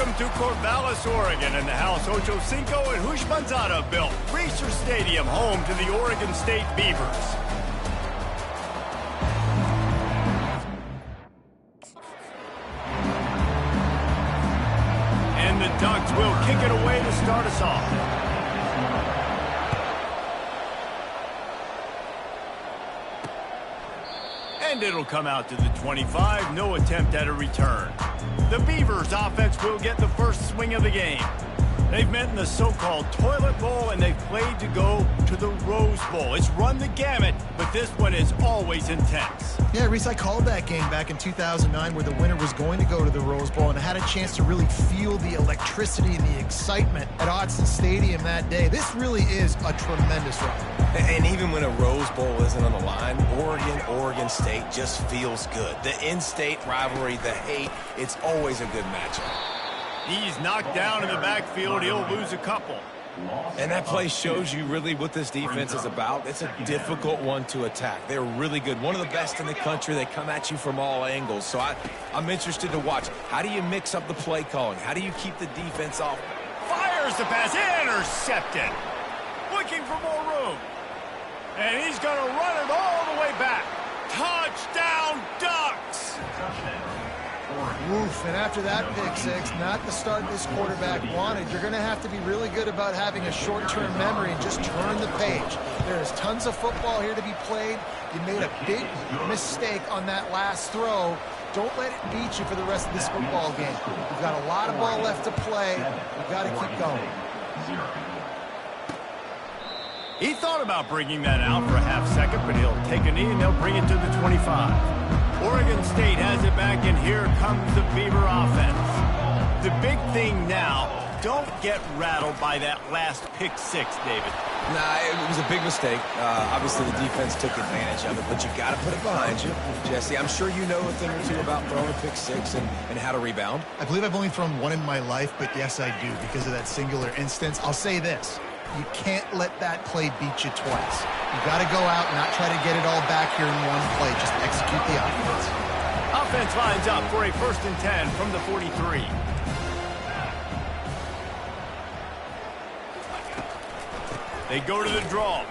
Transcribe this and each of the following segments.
Welcome to Corvallis, Oregon, in the house Ocho Cinco and Hushmanzada built. Reser Stadium, home to the Oregon State Beavers. And the Ducks will kick it away to start us off. And it'll come out to the 25. No attempt at a return. The Beavers offense will get the first swing of the game. They've met in the so-called toilet bowl, and they've played to go to the Rose Bowl. It's run the gamut, but this one is always intense. Yeah, Reese, I called that game back in 2009 where the winner was going to go to the Rose Bowl, and I had a chance to really feel the electricity and the excitement at Autzen Stadium that day. This really is a tremendous run. And even when a Rose Bowl isn't on the line, Oregon State just feels good. The in-state rivalry, the hate, it's always a good matchup. He's knocked down in the backfield. He'll lose a couple. And that play shows you really what this defense is about. It's a difficult one to attack. They're really good. One of the best in the country. They come at you from all angles. So I'm interested to watch. How do you mix up the play calling? How do you keep the defense off? Fires the pass. Intercepted. Looking for more room. And he's going to run it all the way back. Touchdown, Ducks! Woof, and after that pick six, not the start this quarterback wanted. You're going to have to be really good about having a short-term memory and just turn the page. There is tons of football here to be played. You made a big mistake on that last throw. Don't let it beat you for the rest of this football game. We've got a lot of ball left to play. We've got to keep going. He thought about bringing that out for a half second, but he'll take a knee and they'll bring it to the 25. Oregon State has it back, and here comes the Beaver offense. The big thing now, don't get rattled by that last pick six, David. Nah, it was a big mistake. Obviously, the defense took advantage of it, but you got to put it behind you. Jesse, I'm sure you know a thing or two about throwing a pick six and how to rebound. I believe I've only thrown one in my life, but yes, I do, because of that singular instance. I'll say this. You can't let that play beat you twice. You got to go out and not try to get it all back here in one play. Just execute the offense. Offense lines up for a 1st and 10 from the 43. They go to the draw.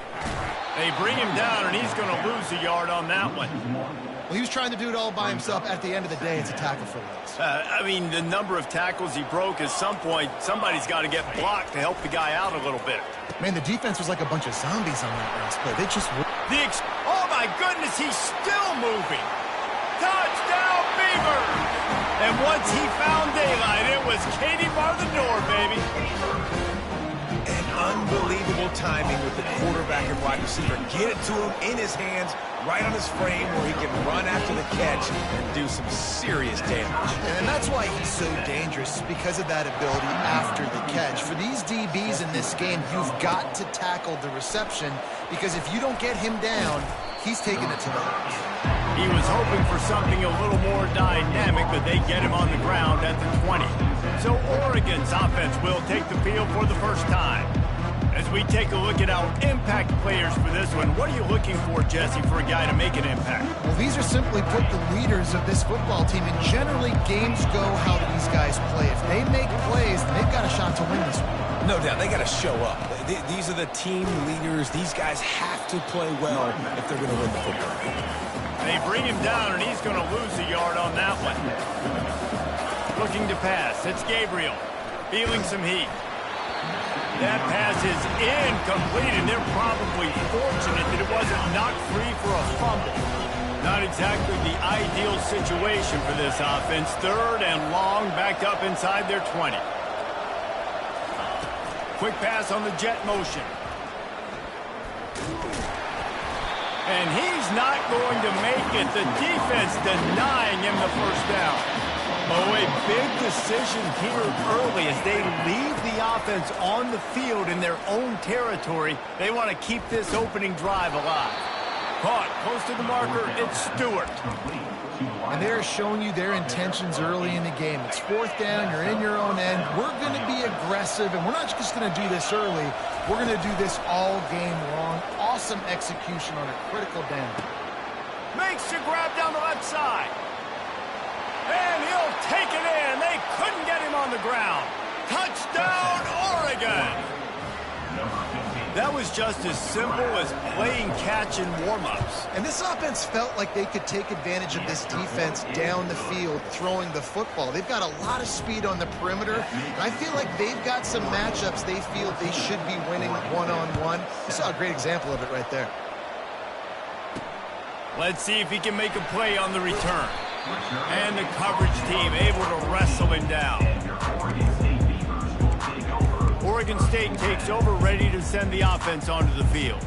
They bring him down, and he's going to lose a yard on that one. Well, he was trying to do it all by himself. At the end of the day, it's a tackle for loss. I mean, the number of tackles he broke, at some point, somebody's got to get blocked to help the guy out a little bit. Man, the defense was like a bunch of zombies on that last play. They just... Oh, my goodness, he's still moving. Touchdown, Beavers! And once he found daylight, it was Katie bar the door, baby. And unbelievable timing with the quarterback and wide receiver. Get it to him in his hands, right on his frame where he can run after the catch and do some serious damage. And that's why he's so dangerous, because of that ability after the catch. For these DBs in this game, you've got to tackle the reception, because if you don't get him down, he's taking it to the house. He was hoping for something a little more dynamic, but they get him on the ground at the 20. So Oregon's offense will take the field for the first time. As we take a look at our impact players for this one, what are you looking for, Jesse, for a guy to make an impact? Well, these are simply put the leaders of this football team, and generally games go how these guys play. If they make plays, they've got a shot to win this one. No doubt, they got to show up. These are the team leaders. These guys have to play well if they're going to win the football game. They bring him down, and he's going to lose a yard on that one. Looking to pass. It's Gabriel. Feeling some heat. That pass is incomplete, and they're probably fortunate that it wasn't knocked free for a fumble. Not exactly the ideal situation for this offense. 3rd and long, backed up inside their 20. Quick pass on the jet motion. And he's not going to make it. The defense denying him the first down. Oh, a big decision here early as they leave the offense on the field in their own territory. They want to keep this opening drive alive. Caught close to the marker, it's Stewart. And they're showing you their intentions early in the game. It's 4th down, you're in your own end. We're going to be aggressive, and we're not just going to do this early. We're going to do this all game long. Awesome execution on a critical down. Makes the grab down the left side. And he'll take it in. They couldn't get him on the ground. Touchdown, Oregon! That was just as simple as playing catch in warm-ups. And this offense felt like they could take advantage of this defense down the field throwing the football. They've got a lot of speed on the perimeter, and I feel like they've got some matchups they feel they should be winning one-on-one. You saw a great example of it right there. Let's see if he can make a play on the return. And the coverage team able to wrestle him down. Oregon State takes over, ready to send the offense onto the field.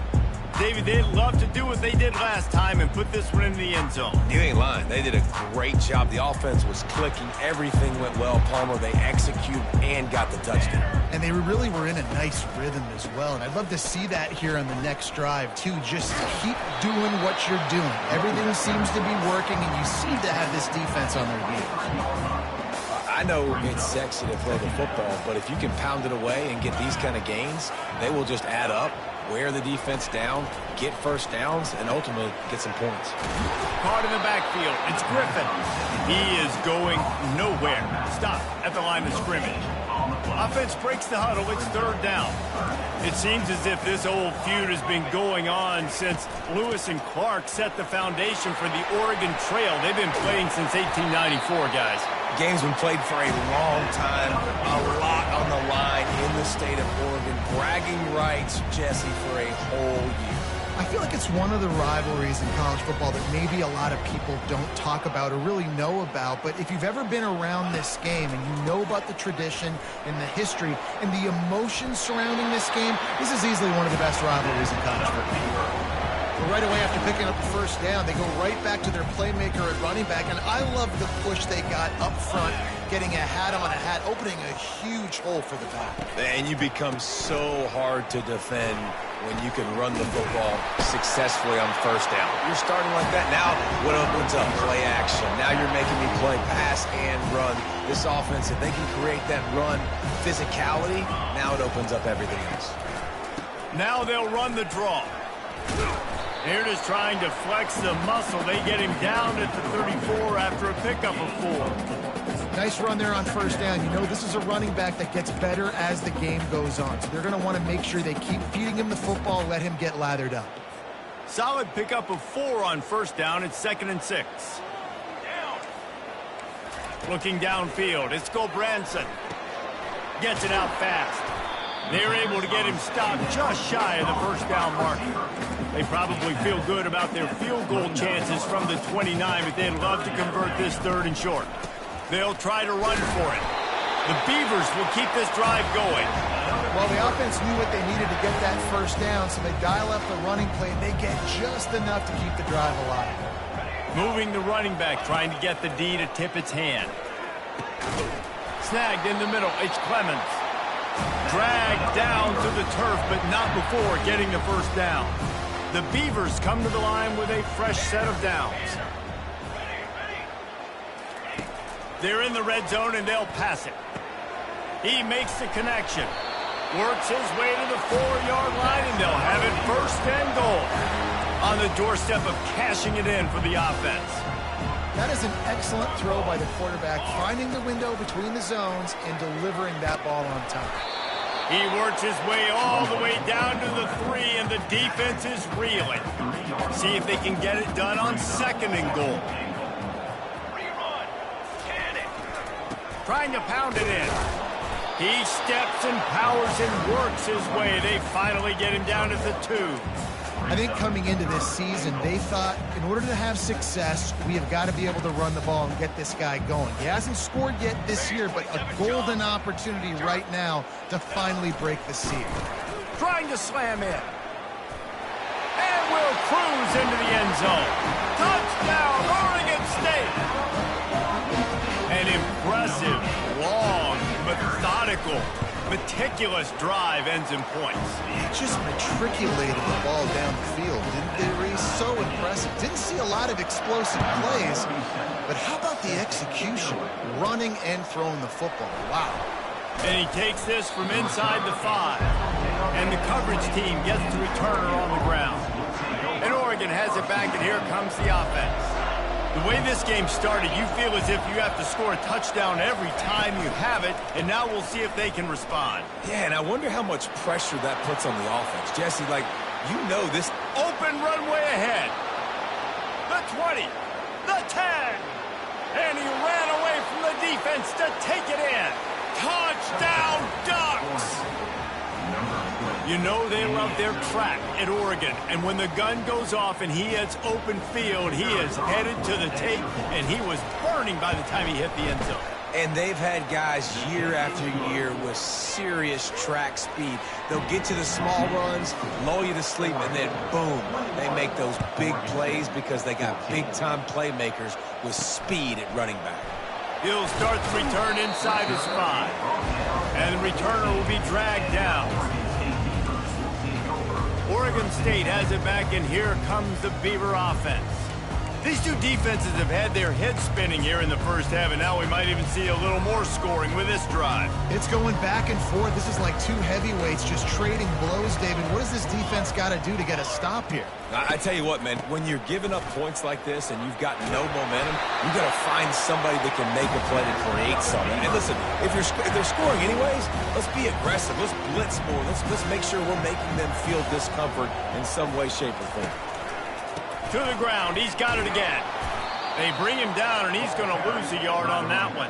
David, they'd love to do what they did last time and put this one in the end zone. You ain't lying. They did a great job. The offense was clicking. Everything went well, Palmer. They executed and got the touchdown. And they really were in a nice rhythm as well. And I'd love to see that here on the next drive, too. Just keep doing what you're doing. Everything seems to be working, and you seem to have this defense on their heels. I know it's sexy to play the football, but if you can pound it away and get these kind of gains, they will just add up, wear the defense down, get first downs, and ultimately get some points. Caught in the backfield. It's Griffin. He is going nowhere. Stop at the line of scrimmage. Offense breaks the huddle. It's third down. It seems as if this old feud has been going on since Lewis and Clark set the foundation for the Oregon Trail. They've been playing since 1894, guys. Game's been played for a long time, a lot on the line in the state of Oregon. Bragging rights, Jesse, for a whole year. I feel like it's one of the rivalries in college football that maybe a lot of people don't talk about or really know about. But if you've ever been around this game and you know about the tradition and the history and the emotions surrounding this game, this is easily one of the best rivalries in college football. But right away after picking up the first down, they go right back to their playmaker at running back. And I love the push they got up front, getting a hat on a hat, opening a huge hole for the back. And you become so hard to defend when you can run the football successfully on first down. You're starting like that. Now what opens up? Play action. Now you're making me play pass and run. This offense, if they can create that run physicality, now it opens up everything else. Now they'll run the draw. They're just trying to flex the muscle. They get him down at the 34 after a pickup of 4. Nice run there on first down. You know, this is a running back that gets better as the game goes on. So they're going to want to make sure they keep feeding him the football, let him get lathered up. Solid pickup of 4 on first down. It's 2nd and 6. Looking downfield, it's Gulbranson. Gets it out fast. They're able to get him stopped just shy of the first down marker. They probably feel good about their field goal chances from the 29, but they'd love to convert this 3rd and short. They'll try to run for it. The Beavers will keep this drive going. Well, the offense knew what they needed to get that first down, so they dial up the running play, and they get just enough to keep the drive alive. Moving the running back, trying to get the D to tip its hand. Snagged in the middle, it's Clemens. Dragged down to the turf, but not before getting the first down. The Beavers come to the line with a fresh set of downs. They're in the red zone, and they'll pass it. He makes the connection. Works his way to the 4-yard line, and they'll have it 1st and goal. On the doorstep of cashing it in for the offense. That is an excellent throw by the quarterback, finding the window between the zones and delivering that ball on time. He works his way all the way down to the 3, and the defense is reeling. See if they can get it done on 2nd and goal. Trying to pound it in. He steps and powers and works his way. They finally get him down at the 2. I think coming into this season, they thought in order to have success, we have got to be able to run the ball and get this guy going. He hasn't scored yet this year, but a golden opportunity right now to finally break the seal. Trying to slam in. And will cruise into the end zone. Touchdown, Oregon State! An impressive, long, methodical, meticulous drive ends in points. Just matriculated the ball down the field, didn't they, Reese? So impressive. Didn't see a lot of explosive plays, but how about the execution? Running and throwing the football. Wow. And he takes this from inside the 5. And the coverage team gets the returner on the ground. And Oregon has it back, and here comes the offense. The way this game started, you feel as if you have to score a touchdown every time you have it, and now we'll see if they can respond. Yeah, and I wonder how much pressure that puts on the offense. Jesse, like, you know this. Open runway ahead. The 20, the 10, and he ran away from the defense to take it in. Touchdown Ducks! You know they love their track at Oregon, and when the gun goes off and he hits open field, he is headed to the tape, and he was burning by the time he hit the end zone. And they've had guys year after year with serious track speed. They'll get to the small runs, lull you to sleep, and then boom, they make those big plays because they got big-time playmakers with speed at running back. He'll start the return inside his 5, and the returner will be dragged down. Oregon State has it back, and here comes the Beaver offense. These two defenses have had their heads spinning here in the first half, and now we might even see a little more scoring with this drive. It's going back and forth. This is like two heavyweights just trading blows, David. What does this defense got to do to get a stop here? I tell you what, man, when you're giving up points like this and you've got no momentum, you got to find somebody that can make a play to create something. And listen, if they're scoring anyways, let's be aggressive. Let's blitz more. Let's make sure we're making them feel discomfort in some way, shape, or form. To the ground, he's got it again. They bring him down, and he's going to lose a yard on that one.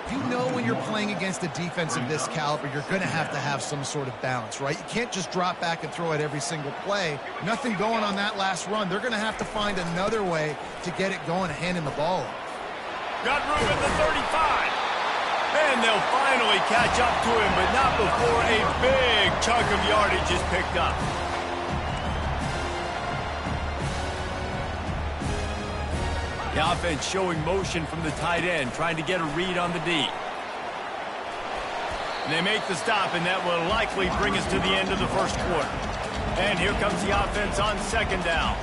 You know when you're playing against a defense of this caliber, you're going to have some sort of balance, right? You can't just drop back and throw it every single play. Nothing going on that last run. They're going to have to find another way to get it going and handing the ball up. Got room at the 35. And they'll finally catch up to him, but not before a big chunk of yardage is picked up. The offense showing motion from the tight end, trying to get a read on the D. And they make the stop, and that will likely bring us to the end of the first quarter. And here comes the offense on second down.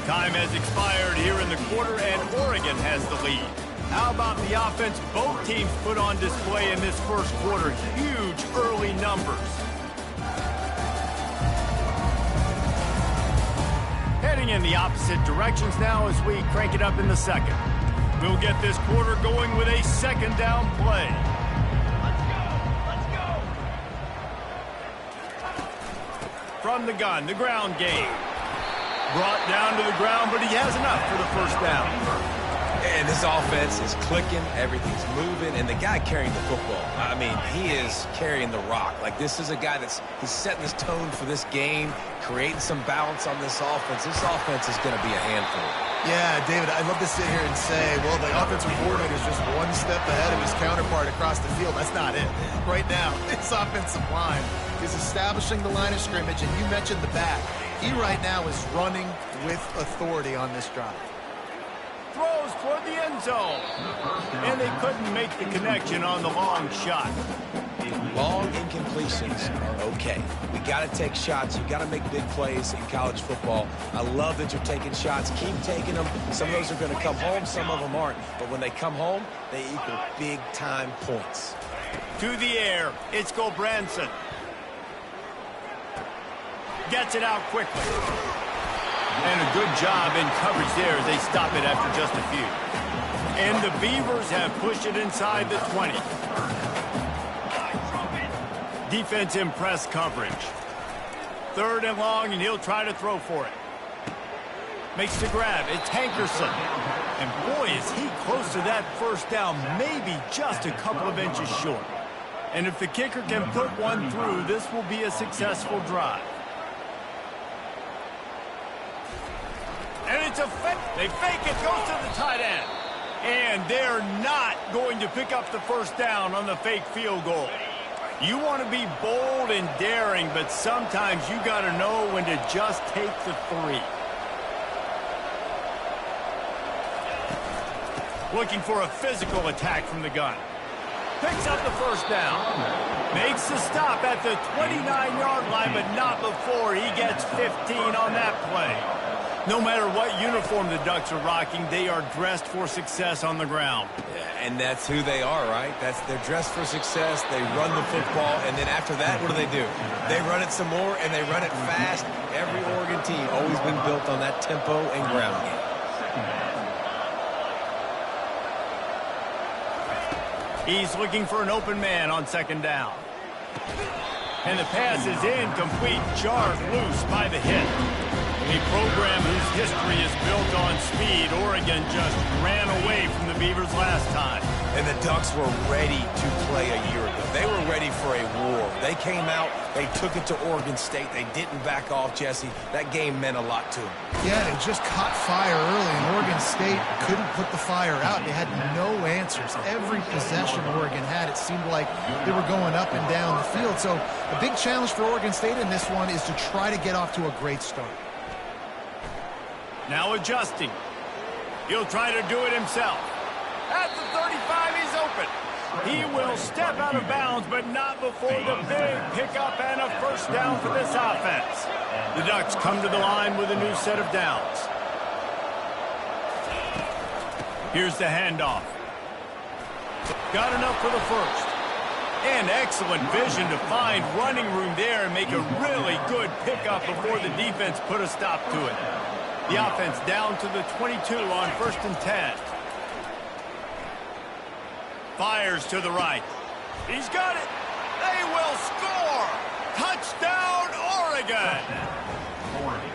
Time has expired here in the quarter, and Oregon has the lead. How about the offense both teams put on display in this first quarter? Huge early numbers. Heading in the opposite directions now as we crank it up in the second. We'll get this quarter going with a second down play. Let's go. From the gun, the ground game. Brought down to the ground, but he has enough for the first down. And this offense is clicking, everything's moving, and the guy carrying the football, I mean, he is carrying the rock. Like, this is a guy he's setting this tone for this game, creating some balance on this offense. This offense is going to be a handful. Yeah, David, I'd love to sit here and say, well, the offensive coordinator is just one step ahead of his counterpart across the field. That's not it. Right now, this offensive line is establishing the line of scrimmage, and you mentioned the back. He right now is running with authority on this drive. Throws toward the end zone. And they couldn't make the connection on the long shot. Long incompletions are okay. We got to take shots. You got to make big plays in college football. I love that you're taking shots. Keep taking them. Some of those are going to come home. Some of them aren't. But when they come home, they equal big-time points. To the air. It's Branson. Gets it out quickly. And a good job in coverage there as they stop it after just a few. And the Beavers have pushed it inside the 20. Defense in press coverage. Third and long, and he'll try to throw for it. Makes the grab. It's Hankerson. And boy, is he close to that first down, maybe just a couple of inches short. And if the kicker can put one through, this will be a successful drive. And it's a fake. They fake it, goes to the tight end. And they're not going to pick up the first down on the fake field goal. You want to be bold and daring, but sometimes you got to know when to just take the 3. Looking for a physical attack from the gun. Picks up the first down. Makes the stop at the 29-yard line, but not before he gets 15 on that play. No matter what uniform the Ducks are rocking, they are dressed for success on the ground. Yeah, and that's who they are, right? They're dressed for success. They run the football, and then after that, what do? They run it some more, and they run it fast. Every Oregon team always been built on that tempo and ground game. He's looking for an open man on second down. And the pass is incomplete, jarred loose by the hit. A program whose history is built on speed. Oregon just ran away from the Beavers last time. And the Ducks were ready to play a year ago. They were ready for a war. They came out, they took it to Oregon State. They didn't back off, Jesse. That game meant a lot to them. Yeah, it just caught fire early, and Oregon State couldn't put the fire out. They had no answers. Every possession Oregon had, it seemed like they were going up and down the field. So a big challenge for Oregon State in this one is to try to get off to a great start. Now adjusting. He'll try to do it himself. At the 35, he's open. He will step out of bounds, but not before the big pickup and a first down for this offense. The Ducks come to the line with a new set of downs. Here's the handoff. Got enough for the first. And excellent vision to find running room there and make a really good pickup before the defense put a stop to it. The offense down to the 22 on 1st and 10. Fires to the right. He's got it. They will score. Touchdown, Oregon.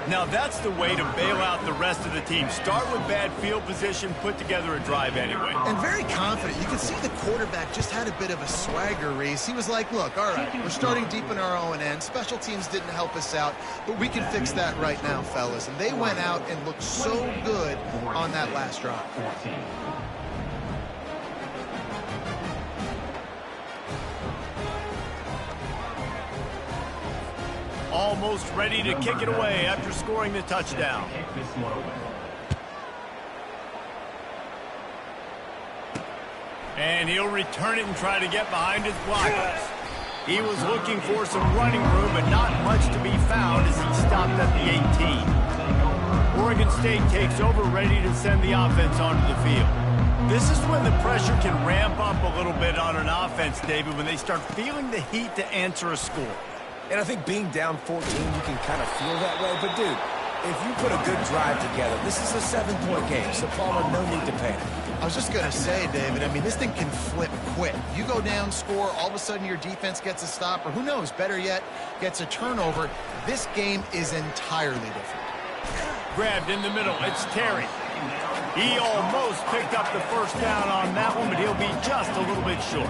Now that's the way to bail out the rest of the team. Start with bad field position, put together a drive anyway. And very confident. You can see the quarterback just had a bit of a swagger, Reese. He was like, look, all right, we're starting deep in our own end. Special teams didn't help us out, but we can fix that right now, fellas. And they went out and looked so good on that last drive. Almost ready to kick it away after scoring the touchdown. And he'll return it and try to get behind his blockers. He was looking for some running room, but not much to be found as he stopped at the 18. Oregon State takes over, ready to send the offense onto the field. This is when the pressure can ramp up a little bit on an offense, David, when they start feeling the heat to answer a score. And I think being down 14, you can kind of feel that way. But, dude, if you put a good drive together, this is a 7-point game. So, Palmer, no need to panic. I was just going to say, David, I mean, this thing can flip quick. You go down, score, all of a sudden your defense gets a stop, or who knows, better yet, gets a turnover. This game is entirely different. Grabbed in the middle. It's Terry. He almost picked up the first down on that one, but he'll be just a little bit short.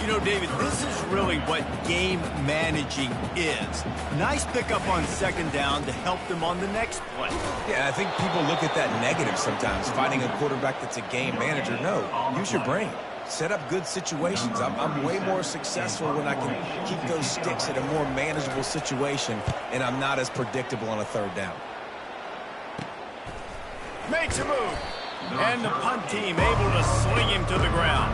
You know, David, this is really what game managing is. Nice pickup on second down to help them on the next play. Yeah, I think people look at that negative sometimes, finding a quarterback that's a game manager. No, use your brain. Set up good situations. I'm way more successful when I can keep those sticks in a more manageable situation, and I'm not as predictable on a third down. Makes a move. And the punt team able to sling him to the ground.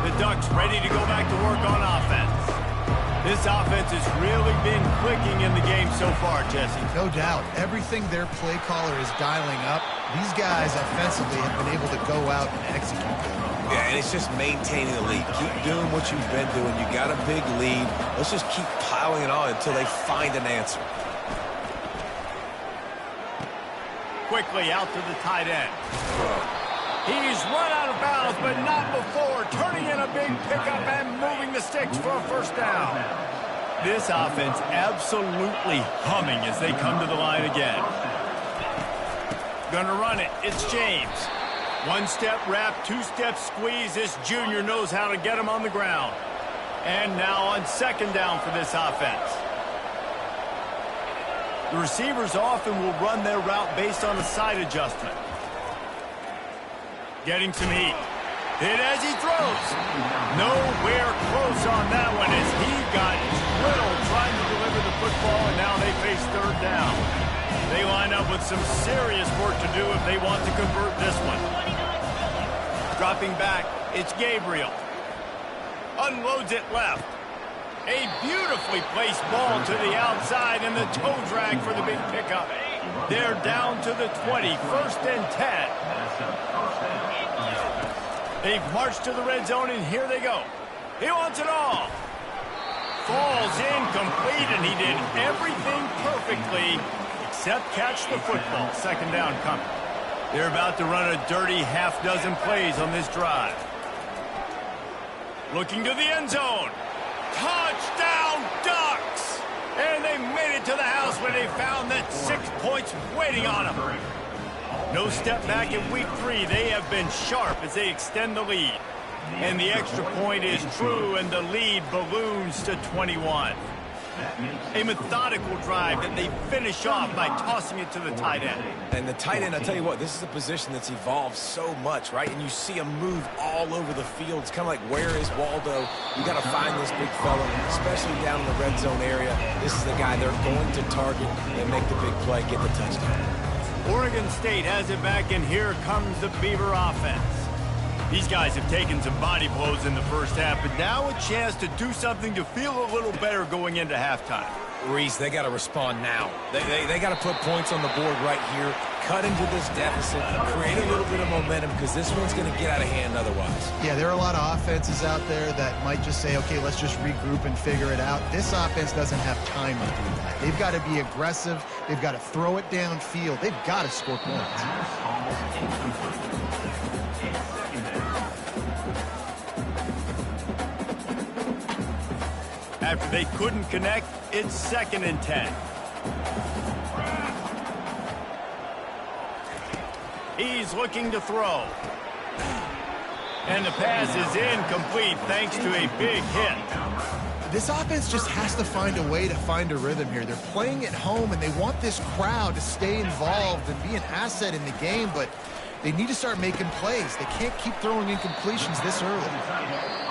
The Ducks ready to go back to work on offense. This offense has really been clicking in the game so far, Jesse. No doubt. Everything their play caller is dialing up, these guys offensively have been able to go out and execute them. Yeah, and it's just maintaining the lead. Keep doing what you've been doing. You got a big lead. Let's just keep piling it on until they find an answer. Quickly out to the tight end. He's run out of bounds, but not before turning in a big pickup and moving the sticks for a first down. This offense absolutely humming as they come to the line again. Gonna run it. It's James. One-step wrap, two-step squeeze. This junior knows how to get him on the ground. And now on second down for this offense. The receivers often will run their route based on a side adjustment. Getting some heat. Hit as he throws. Nowhere close on that one as he got drilled trying to deliver the football, and now they face third down. They line up with some serious work to do if they want to convert this one. Dropping back, it's Gabriel. Unloads it left. A beautifully placed ball to the outside and the toe drag for the big pickup. They're down to the 20, 1st and 10. They've marched to the red zone, and here they go. He wants it all. Falls incomplete, and he did everything perfectly except catch the football. 2nd down coming. They're about to run a dirty half-dozen plays on this drive. Looking to the end zone. Touchdown, Ducks! And they made it to the house when they found that 6 points waiting on them. No step back in week 3. They have been sharp as they extend the lead. And the extra point is true, and the lead balloons to 21. A methodical drive that they finish off by tossing it to the tight end. And the tight end, I'll tell you what, this is a position that's evolved so much, right? And you see him move all over the field. It's kind of like, where is Waldo? You got to find this big fella, especially down in the red zone area. This is the guy they're going to target and make the big play, get the touchdown. Oregon State has it back, and here comes the Beaver offense. These guys have taken some body blows in the first half, but now a chance to do something to feel a little better going into halftime. Reese, they got to respond now. They got to put points on the board right here, cut into this deficit, create a little bit of momentum, because this one's going to get out of hand otherwise. Yeah, there are a lot of offenses out there that might just say, okay, let's just regroup and figure it out. This offense doesn't have time to do that. They've got to be aggressive. They've got to throw it downfield. They've got to score points. After they couldn't connect, it's 2nd and 10. He's looking to throw. And the pass is incomplete thanks to a big hit. This offense just has to find a way to find a rhythm here. They're playing at home, and they want this crowd to stay involved and be an asset in the game, but they need to start making plays. They can't keep throwing incompletions this early.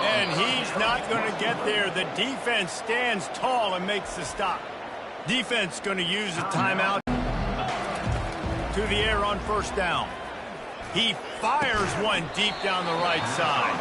And he's not going to get there. The defense stands tall and makes the stop. Defense going to use a timeout to the air on 1st down. He fires one deep down the right side.